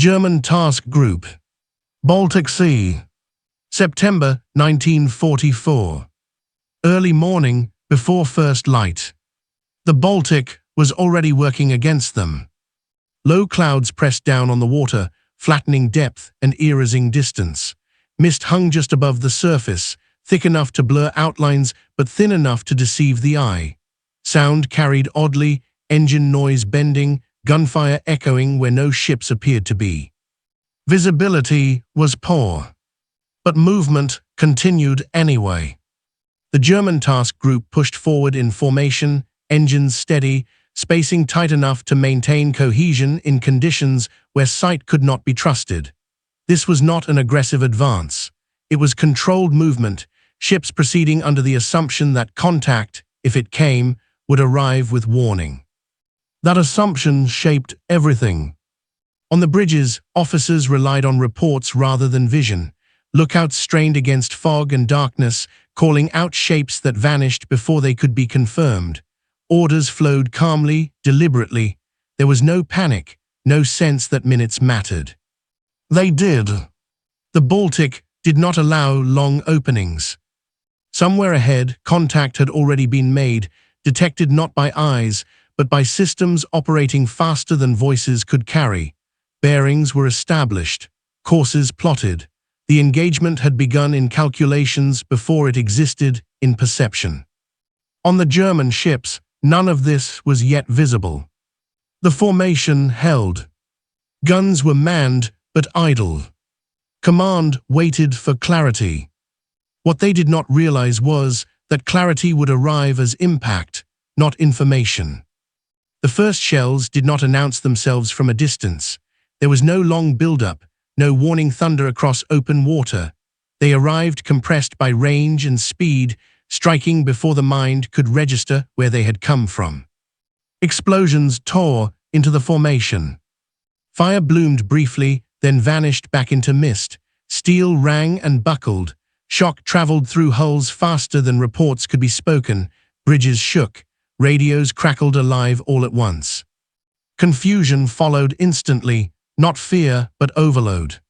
German Task Group, Baltic Sea, September 1944. Early morning, before first light. The Baltic was already working against them. Low clouds pressed down on the water, flattening depth and erasing distance. Mist hung just above the surface, thick enough to blur outlines but thin enough to deceive the eye. Sound carried oddly, engine noise bending, gunfire echoing where no ships appeared to be. Visibility was poor, but movement continued anyway. The German task group pushed forward in formation, engines steady, spacing tight enough to maintain cohesion in conditions where sight could not be trusted. This was not an aggressive advance. It was controlled movement, ships proceeding under the assumption that contact, if it came, would arrive with warning. That assumption shaped everything. On the bridges, officers relied on reports rather than vision. Lookouts strained against fog and darkness, calling out shapes that vanished before they could be confirmed. Orders flowed calmly, deliberately. There was no panic, no sense that minutes mattered. They did. The Baltic did not allow long openings. Somewhere ahead, contact had already been made, detected not by eyes, but by systems operating faster than voices could carry. Bearings were established, courses plotted. The engagement had begun in calculations before it existed in perception. On the German ships, none of this was yet visible. The formation held. Guns were manned but idle. Command waited for clarity. What they did not realize was that clarity would arrive as impact, not information. The first shells did not announce themselves from a distance. There was no long build-up, no warning thunder across open water. They arrived compressed by range and speed, striking before the mind could register where they had come from. Explosions tore into the formation. Fire bloomed briefly, then vanished back into mist. Steel rang and buckled. Shock traveled through hulls faster than reports could be spoken. Bridges shook. Radios crackled alive all at once. Confusion followed instantly, not fear but overload.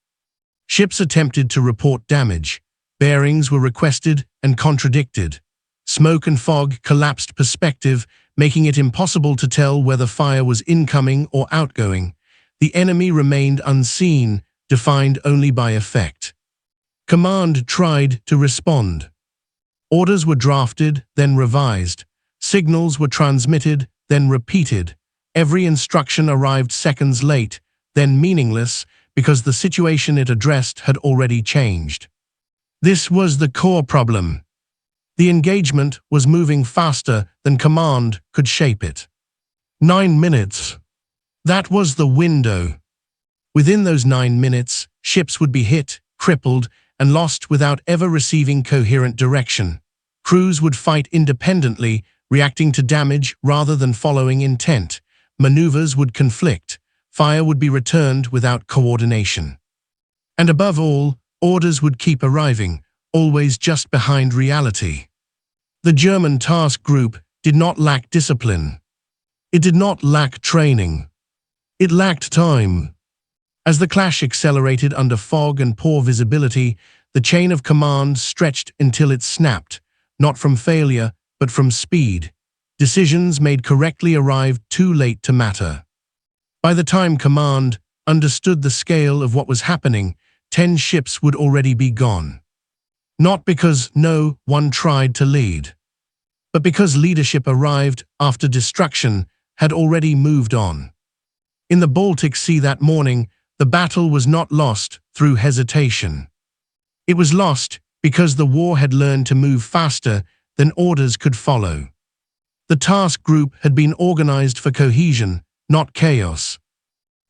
Ships attempted to report damage. Bearings were requested and contradicted. Smoke and fog collapsed perspective, making it impossible to tell whether fire was incoming or outgoing. The enemy remained unseen, defined only by effect. Command tried to respond. Orders were drafted, then revised. Signals were transmitted, then repeated. Every instruction arrived seconds late, then meaningless, because the situation it addressed had already changed. This was the core problem. The engagement was moving faster than command could shape it. 9 minutes. That was the window. Within those 9 minutes, ships would be hit, crippled, and lost without ever receiving coherent direction. Crews would fight independently, reacting to damage rather than following intent. Maneuvers would conflict. Fire would be returned without coordination. And above all, orders would keep arriving, always just behind reality. The German task group did not lack discipline. It did not lack training. It lacked time. As the clash accelerated under fog and poor visibility, the chain of command stretched until it snapped, not from failure, but from speed. Decisions made correctly arrived too late to matter. By the time command understood the scale of what was happening, 10 ships would already be gone. Not because no one tried to lead, but because leadership arrived after destruction had already moved on. In the Baltic Sea that morning, the battle was not lost through hesitation. It was lost because the war had learned to move faster than orders could follow. The task group had been organized for cohesion, not chaos.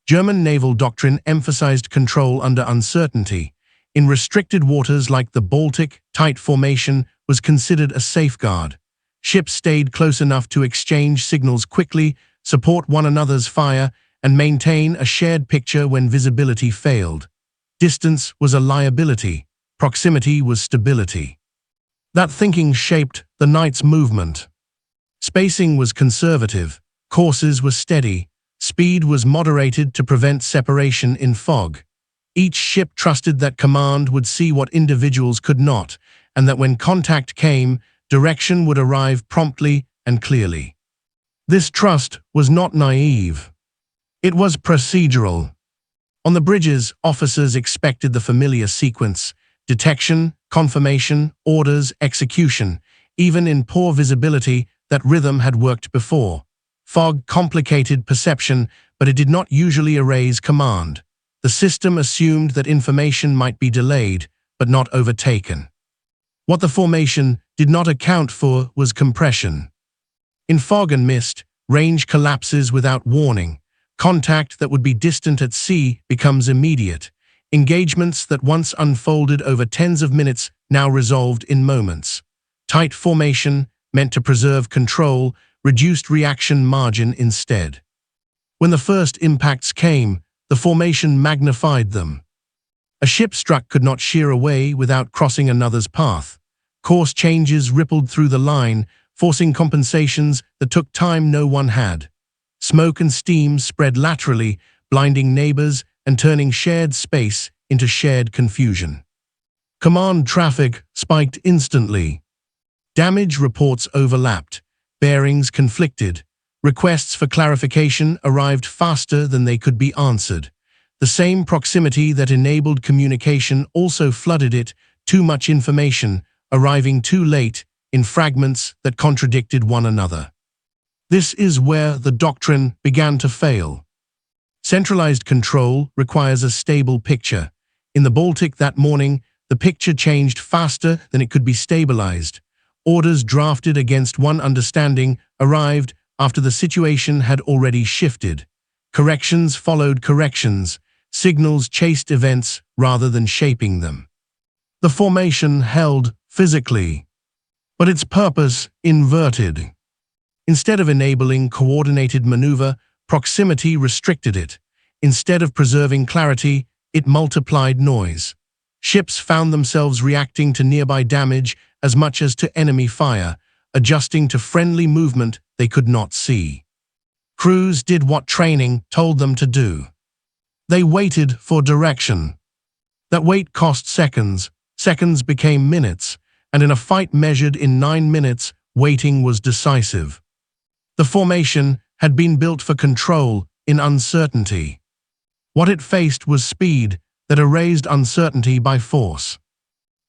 German naval doctrine emphasized control under uncertainty. In restricted waters like the Baltic, tight formation was considered a safeguard. Ships stayed close enough to exchange signals quickly, support one another's fire, and maintain a shared picture when visibility failed. Distance was a liability. Proximity was stability. That thinking shaped the night's movement. Spacing was conservative. Courses were steady. Speed was moderated to prevent separation in fog. Each ship trusted that command would see what individuals could not, and that when contact came, direction would arrive promptly and clearly. This trust was not naive. It was procedural. On the bridges, officers expected the familiar sequence: detection, confirmation, orders, execution. Even in poor visibility, that rhythm had worked before. Fog complicated perception, but it did not usually erase command. The system assumed that information might be delayed, but not overtaken. What the formation did not account for was compression. In fog and mist, range collapses without warning. Contact that would be distant at sea becomes immediate. Engagements that once unfolded over tens of minutes now resolved in moments. Tight formation, meant to preserve control, reduced reaction margin instead. When the first impacts came, the formation magnified them. A ship struck could not shear away without crossing another's path. Course changes rippled through the line, forcing compensations that took time no one had. Smoke and steam spread laterally, blinding neighbors and turning shared space into shared confusion. Command traffic spiked instantly. Damage reports overlapped. Bearings conflicted. Requests for clarification arrived faster than they could be answered. The same proximity that enabled communication also flooded it. Too much information, arriving too late, in fragments that contradicted one another. This is where the doctrine began to fail. Centralized control requires a stable picture. In the Baltic that morning, the picture changed faster than it could be stabilized. Orders drafted against one understanding arrived after the situation had already shifted. Corrections followed corrections. Signals chased events rather than shaping them. The formation held physically, but its purpose inverted. Instead of enabling coordinated maneuver, proximity restricted it. Instead of preserving clarity, it multiplied noise. Ships found themselves reacting to nearby damage as much as to enemy fire, adjusting to friendly movement they could not see. Crews did what training told them to do. They waited for direction. That wait cost seconds. Seconds became minutes, and in a fight measured in 9 minutes, waiting was decisive. The formation had been built for control in uncertainty. What it faced was speed that erased uncertainty by force.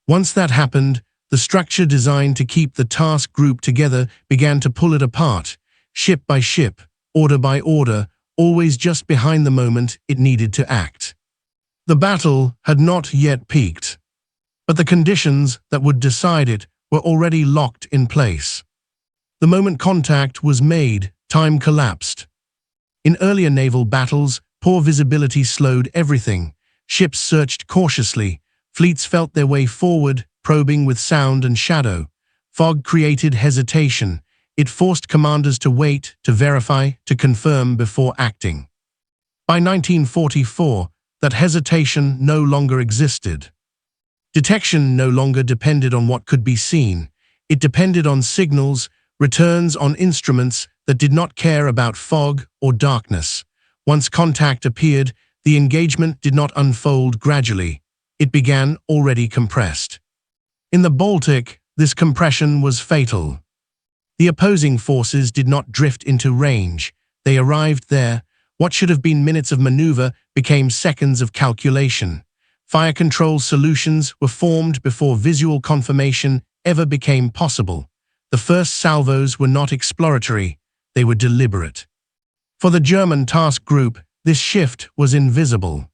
Once that happened, the structure designed to keep the task group together began to pull it apart, ship by ship, order by order, always just behind the moment it needed to act. The battle had not yet peaked, but the conditions that would decide it were already locked in place. The moment contact was made, time collapsed. In earlier naval battles, poor visibility slowed everything. Ships searched cautiously. Fleets felt their way forward, probing with sound and shadow. Fog created hesitation. It forced commanders to wait, to verify, to confirm before acting. By 1944, that hesitation no longer existed. Detection no longer depended on what could be seen. It depended on signals, returns on instruments that did not care about fog or darkness. Once contact appeared, the engagement did not unfold gradually. It began already compressed. In the Baltic, this compression was fatal. The opposing forces did not drift into range. They arrived there. What should have been minutes of maneuver became seconds of calculation. Fire control solutions were formed before visual confirmation ever became possible. The first salvos were not exploratory, they were deliberate. For the German task group, this shift was invisible.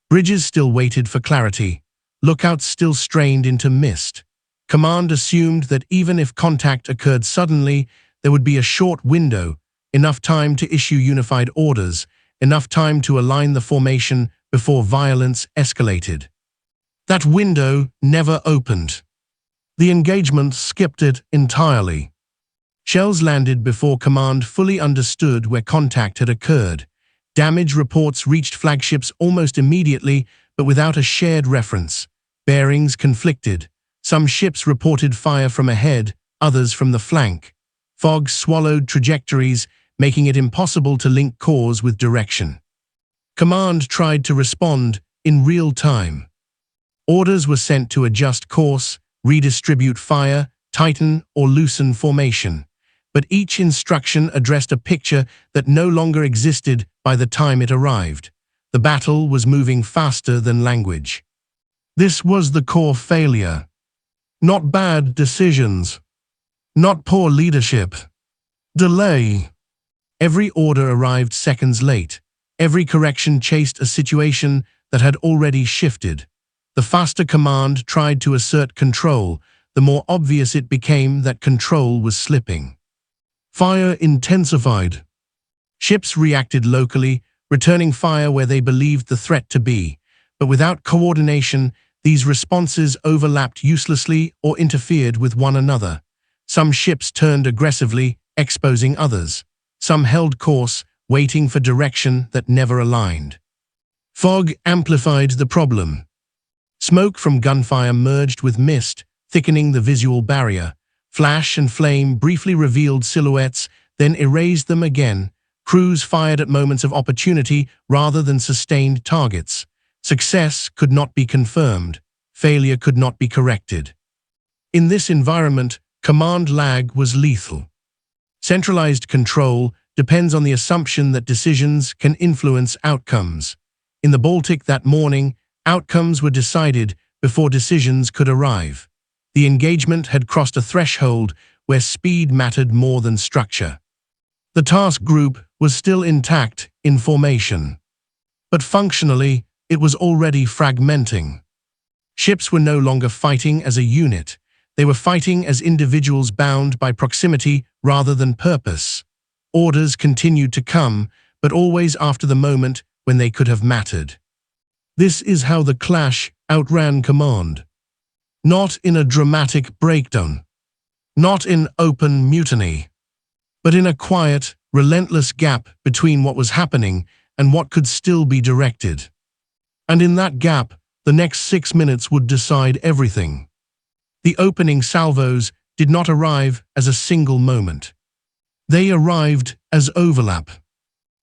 Bridges still waited for clarity. Lookouts still strained into mist. Command assumed that even if contact occurred suddenly, there would be a short window, enough time to issue unified orders, enough time to align the formation before violence escalated. That window never opened. The engagement skipped it entirely. Shells landed before command fully understood where contact had occurred. Damage reports reached flagships almost immediately, but without a shared reference. Bearings conflicted. Some ships reported fire from ahead, others from the flank. Fog swallowed trajectories, making it impossible to link cause with direction. Command tried to respond in real time. Orders were sent to adjust course, redistribute fire, tighten or loosen formation, but each instruction addressed a picture that no longer existed by the time it arrived. The battle was moving faster than language. This was the core failure. Not bad decisions. Not poor leadership. Delay. Every order arrived seconds late. Every correction chased a situation that had already shifted. The faster command tried to assert control, the more obvious it became that control was slipping. Fire intensified. Ships reacted locally, returning fire where they believed the threat to be, but without coordination, these responses overlapped uselessly or interfered with one another. Some ships turned aggressively, exposing others. Some held course, waiting for direction that never aligned. Fog amplified the problem. Smoke from gunfire merged with mist, thickening the visual barrier. Flash and flame briefly revealed silhouettes, then erased them again. Crews fired at moments of opportunity rather than sustained targets. Success could not be confirmed. Failure could not be corrected. In this environment, command lag was lethal. Centralized control depends on the assumption that decisions can influence outcomes. In the Baltic that morning, outcomes were decided before decisions could arrive. The engagement had crossed a threshold where speed mattered more than structure. The task group was still intact in formation, but functionally, it was already fragmenting. Ships were no longer fighting as a unit. They were fighting as individuals bound by proximity rather than purpose. Orders continued to come, but always after the moment when they could have mattered. This is how the clash outran command. Not in a dramatic breakdown. Not in open mutiny. But in a quiet, relentless gap between what was happening and what could still be directed. And in that gap, the next 6 minutes would decide everything. The opening salvos did not arrive as a single moment. They arrived as overlap.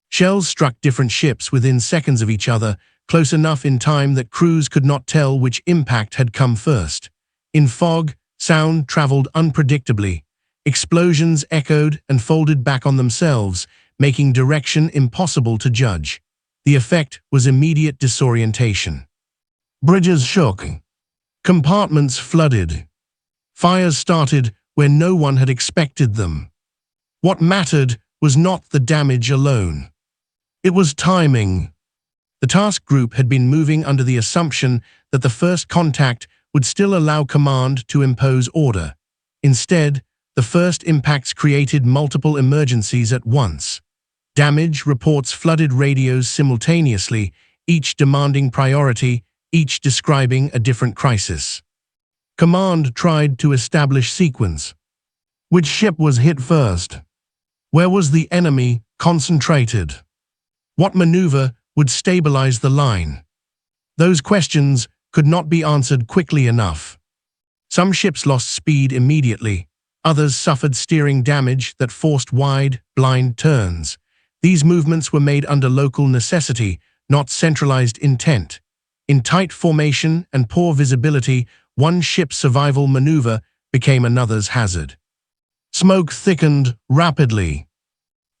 Shells struck different ships within seconds of each other, close enough in time that crews could not tell which impact had come first. In fog, sound traveled unpredictably. Explosions echoed and folded back on themselves, making direction impossible to judge. The effect was immediate disorientation. Bridges shook. Compartments flooded. Fires started where no one had expected them. What mattered was not the damage alone. It was timing. The task group had been moving under the assumption that the first contact would still allow command to impose order. Instead, the first impacts created multiple emergencies at once. Damage reports flooded radios simultaneously, each demanding priority, each describing a different crisis. Command tried to establish sequence. Which ship was hit first? Where was the enemy concentrated? What maneuver would stabilize the line? Those questions could not be answered quickly enough. Some ships lost speed immediately. Others suffered steering damage that forced wide, blind turns. These movements were made under local necessity, not centralized intent. In tight formation and poor visibility, one ship's survival maneuver became another's hazard. Smoke thickened rapidly.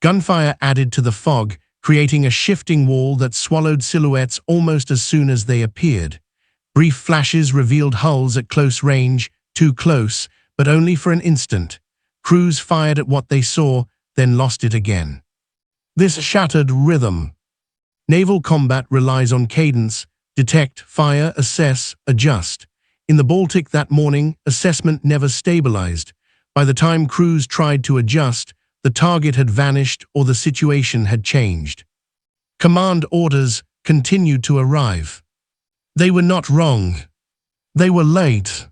Gunfire added to the fog, creating a shifting wall that swallowed silhouettes almost as soon as they appeared. Brief flashes revealed hulls at close range, too close, but only for an instant. Crews fired at what they saw, then lost it again. This shattered rhythm. Naval combat relies on cadence: detect, fire, assess, adjust. In the Baltic that morning, assessment never stabilized. By the time crews tried to adjust, the target had vanished or the situation had changed. Command orders continued to arrive. They were not wrong. They were late.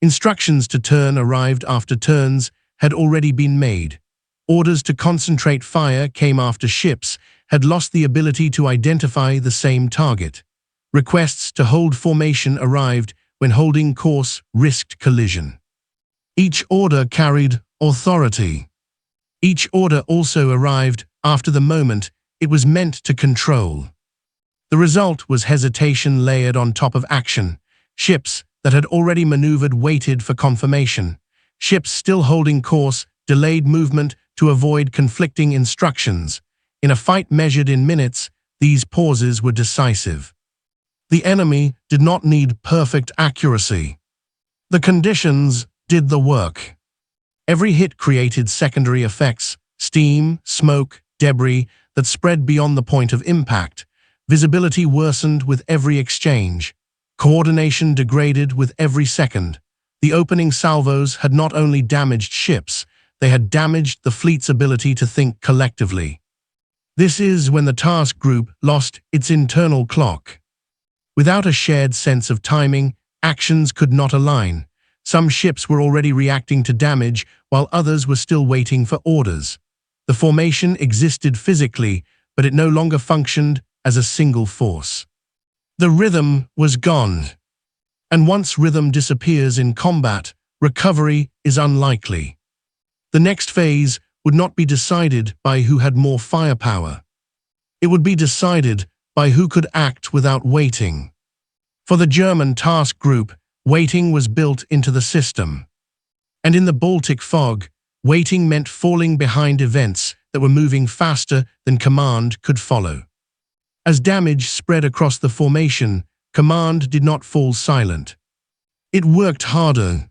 Instructions to turn arrived after turns had already been made. Orders to concentrate fire came after ships had lost the ability to identify the same target. Requests to hold formation arrived when holding course risked collision. Each order carried authority. Each order also arrived after the moment it was meant to control. The result was hesitation layered on top of action. Ships that had already maneuvered waited for confirmation. Ships still holding course delayed movement to avoid conflicting instructions. In a fight measured in minutes, these pauses were decisive. The enemy did not need perfect accuracy. The conditions did the work. Every hit created secondary effects, steam, smoke, debris that spread beyond the point of impact. Visibility worsened with every exchange. Coordination degraded with every second. The opening salvos had not only damaged ships, they had damaged the fleet's ability to think collectively. This is when the task group lost its internal clock. Without a shared sense of timing, actions could not align. Some ships were already reacting to damage, while others were still waiting for orders. The formation existed physically, but it no longer functioned as a single force. The rhythm was gone. And once rhythm disappears in combat, recovery is unlikely. The next phase would not be decided by who had more firepower. It would be decided by who could act without waiting. For the German task group, waiting was built into the system. And in the Baltic fog, waiting meant falling behind events that were moving faster than command could follow. As damage spread across the formation, command did not fall silent. It worked harder.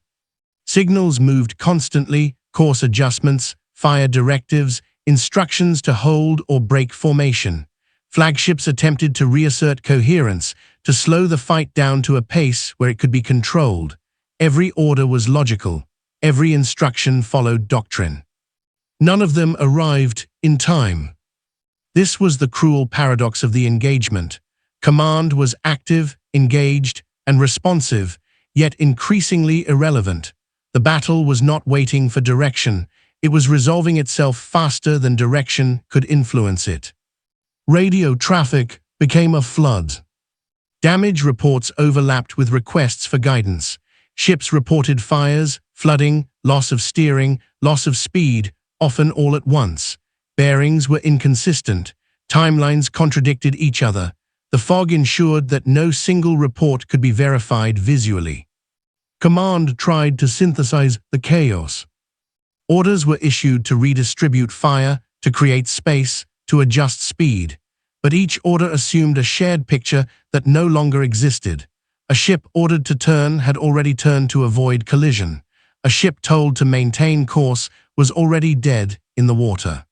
Signals moved constantly, course adjustments, fire directives, instructions to hold or break formation. Flagships attempted to reassert coherence, to slow the fight down to a pace where it could be controlled. Every order was logical. Every instruction followed doctrine. None of them arrived in time. This was the cruel paradox of the engagement. Command was active, engaged, and responsive, yet increasingly irrelevant. The battle was not waiting for direction. It was resolving itself faster than direction could influence it. Radio traffic became a flood. Damage reports overlapped with requests for guidance. Ships reported fires, flooding, loss of steering, loss of speed, often all at once. Bearings were inconsistent. Timelines contradicted each other. The fog ensured that no single report could be verified visually. Command tried to synthesize the chaos. Orders were issued to redistribute fire, to create space, to adjust speed. But each order assumed a shared picture that no longer existed. A ship ordered to turn had already turned to avoid collision. A ship told to maintain course was already dead in the water.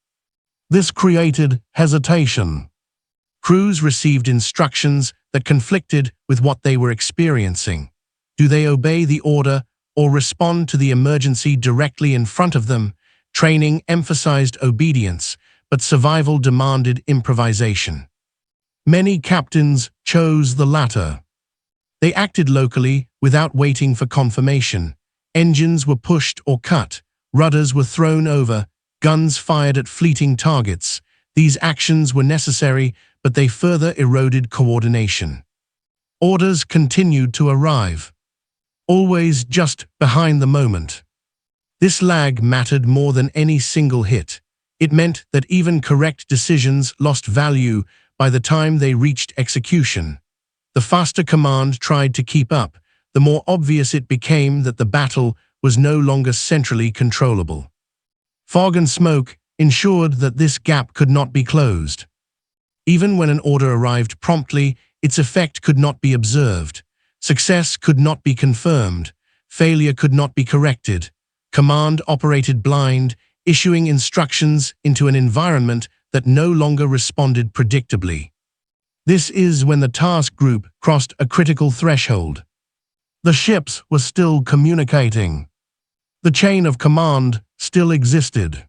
This created hesitation. Crews received instructions that conflicted with what they were experiencing. Do they obey the order or respond to the emergency directly in front of them? Training emphasized obedience, but survival demanded improvisation. Many captains chose the latter. They acted locally without waiting for confirmation. Engines were pushed or cut, rudders were thrown over, guns fired at fleeting targets. These actions were necessary, but they further eroded coordination. Orders continued to arrive, always just behind the moment. This lag mattered more than any single hit. It meant that even correct decisions lost value by the time they reached execution. The faster command tried to keep up, the more obvious it became that the battle was no longer centrally controllable. Fog and smoke ensured that this gap could not be closed. Even when an order arrived promptly, its effect could not be observed. Success could not be confirmed. Failure could not be corrected. Command operated blind, issuing instructions into an environment that no longer responded predictably. This is when the task group crossed a critical threshold. The ships were still communicating. The chain of command still existed.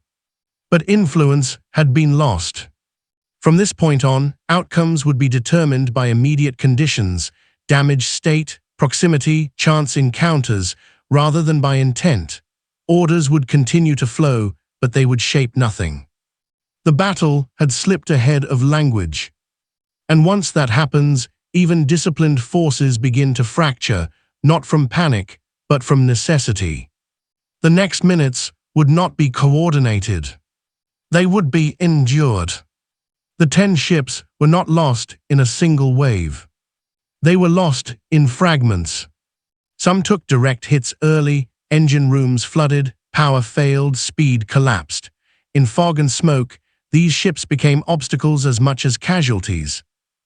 But influence had been lost. From this point on, outcomes would be determined by immediate conditions, damage state, proximity, chance encounters, rather than by intent. Orders would continue to flow, but they would shape nothing. The battle had slipped ahead of language. And once that happens, even disciplined forces begin to fracture, not from panic, but from necessity. The next minutes would not be coordinated. They would be endured. The 10 ships were not lost in a single wave. They were lost in fragments. Some took direct hits early, engine rooms flooded, power failed, speed collapsed. In fog and smoke, these ships became obstacles as much as casualties.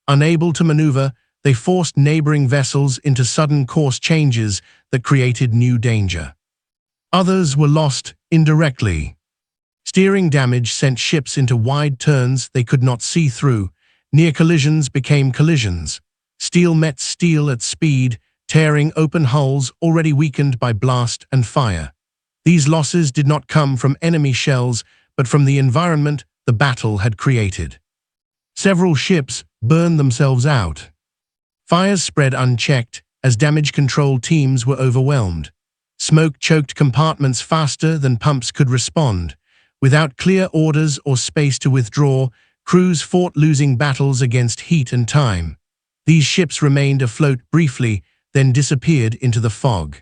Unable to maneuver, they forced neighboring vessels into sudden course changes that created new danger. Others were lost indirectly. Steering damage sent ships into wide turns they could not see through. Near collisions became collisions. Steel met steel at speed, tearing open hulls already weakened by blast and fire. These losses did not come from enemy shells, but from the environment the battle had created. Several ships burned themselves out. Fires spread unchecked as damage control teams were overwhelmed. Smoke choked compartments faster than pumps could respond. Without clear orders or space to withdraw, crews fought losing battles against heat and time. These ships remained afloat briefly, then disappeared into the fog.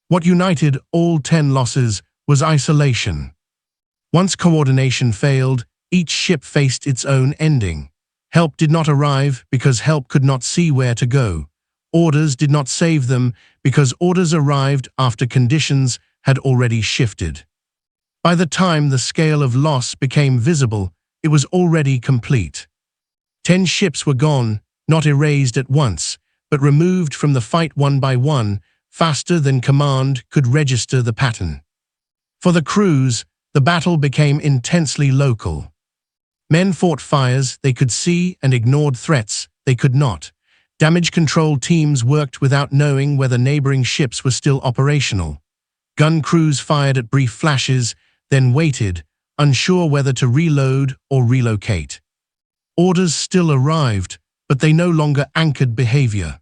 What united all 10 losses was isolation. Once coordination failed, each ship faced its own ending. Help did not arrive because help could not see where to go. Orders did not save them because orders arrived after conditions had already shifted. By the time the scale of loss became visible, it was already complete. 10 ships were gone, not erased at once, but removed from the fight one by one, faster than command could register the pattern. For the crews, the battle became intensely local. Men fought fires they could see and ignored threats they could not. Damage control teams worked without knowing whether neighboring ships were still operational. Gun crews fired at brief flashes, then waited, unsure whether to reload or relocate. Orders still arrived, but they no longer anchored behavior.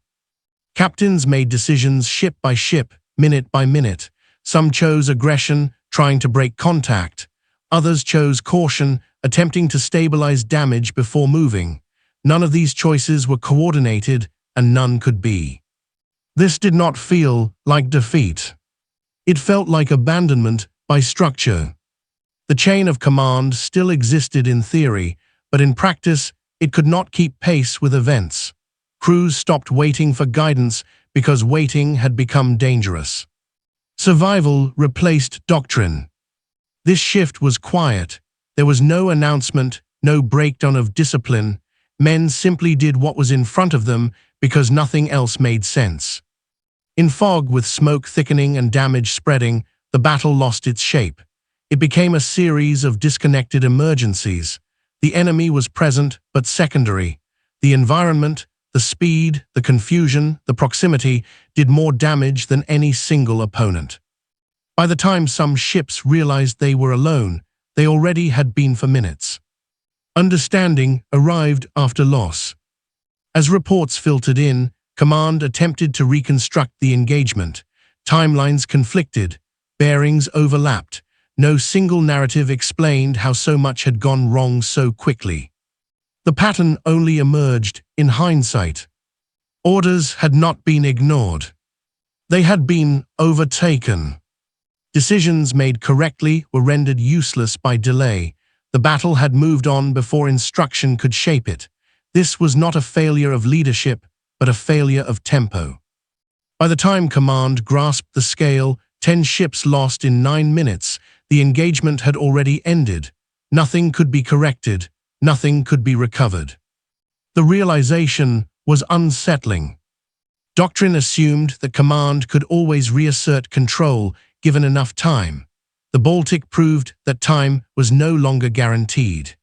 Captains made decisions ship by ship, minute by minute. Some chose aggression, trying to break contact. Others chose caution, attempting to stabilize damage before moving. None of these choices were coordinated, and none could be. This did not feel like defeat. It felt like abandonment by structure. The chain of command still existed in theory, but in practice, it could not keep pace with events. Crews stopped waiting for guidance because waiting had become dangerous. Survival replaced doctrine. This shift was quiet. There was no announcement, no breakdown of discipline. Men simply did what was in front of them because nothing else made sense. In fog, with smoke thickening and damage spreading, the battle lost its shape. It became a series of disconnected emergencies. The enemy was present but secondary. The environment, the speed, the confusion, the proximity did more damage than any single opponent. By the time some ships realized they were alone, they already had been for minutes. Understanding arrived after loss. As reports filtered in, command attempted to reconstruct the engagement. Timelines conflicted, bearings overlapped. No single narrative explained how so much had gone wrong so quickly. The pattern only emerged in hindsight. Orders had not been ignored. They had been overtaken. Decisions made correctly were rendered useless by delay. The battle had moved on before instruction could shape it. This was not a failure of leadership, but a failure of tempo. By the time command grasped the scale, 10 ships lost in 9 minutes, the engagement had already ended. Nothing could be corrected, nothing could be recovered. The realization was unsettling. Doctrine assumed that command could always reassert control given enough time. The Baltic proved that time was no longer guaranteed.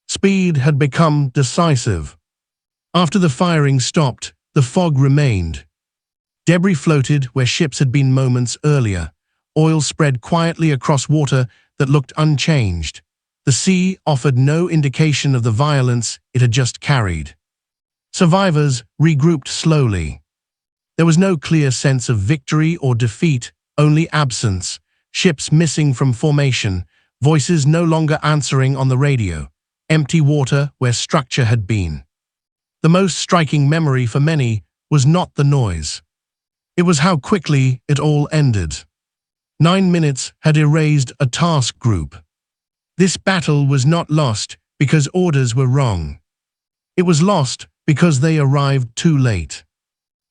Speed had become decisive. After the firing stopped, the fog remained. Debris floated where ships had been moments earlier. Oil spread quietly across water that looked unchanged. The sea offered no indication of the violence it had just carried. Survivors regrouped slowly. There was no clear sense of victory or defeat, only absence. Ships missing from formation, voices no longer answering on the radio, empty water where structure had been. The most striking memory for many was not the noise. It was how quickly it all ended. 9 minutes had erased a task group. This battle was not lost because orders were wrong. It was lost because they arrived too late.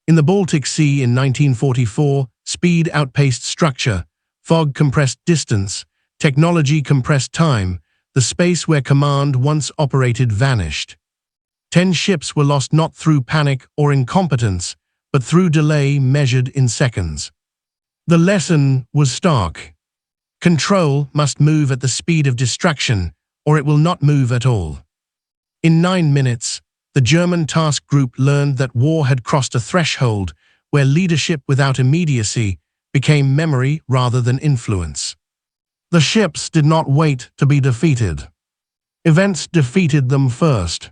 In the Baltic Sea in 1944, speed outpaced structure, fog compressed distance, technology compressed time, the space where command once operated vanished. 10 ships were lost not through panic or incompetence, but through delay measured in seconds. The lesson was stark. Control must move at the speed of distraction, or it will not move at all. In 9 minutes, the German task group learned that war had crossed a threshold where leadership without immediacy became memory rather than influence. The ships did not wait to be defeated. Events defeated them first.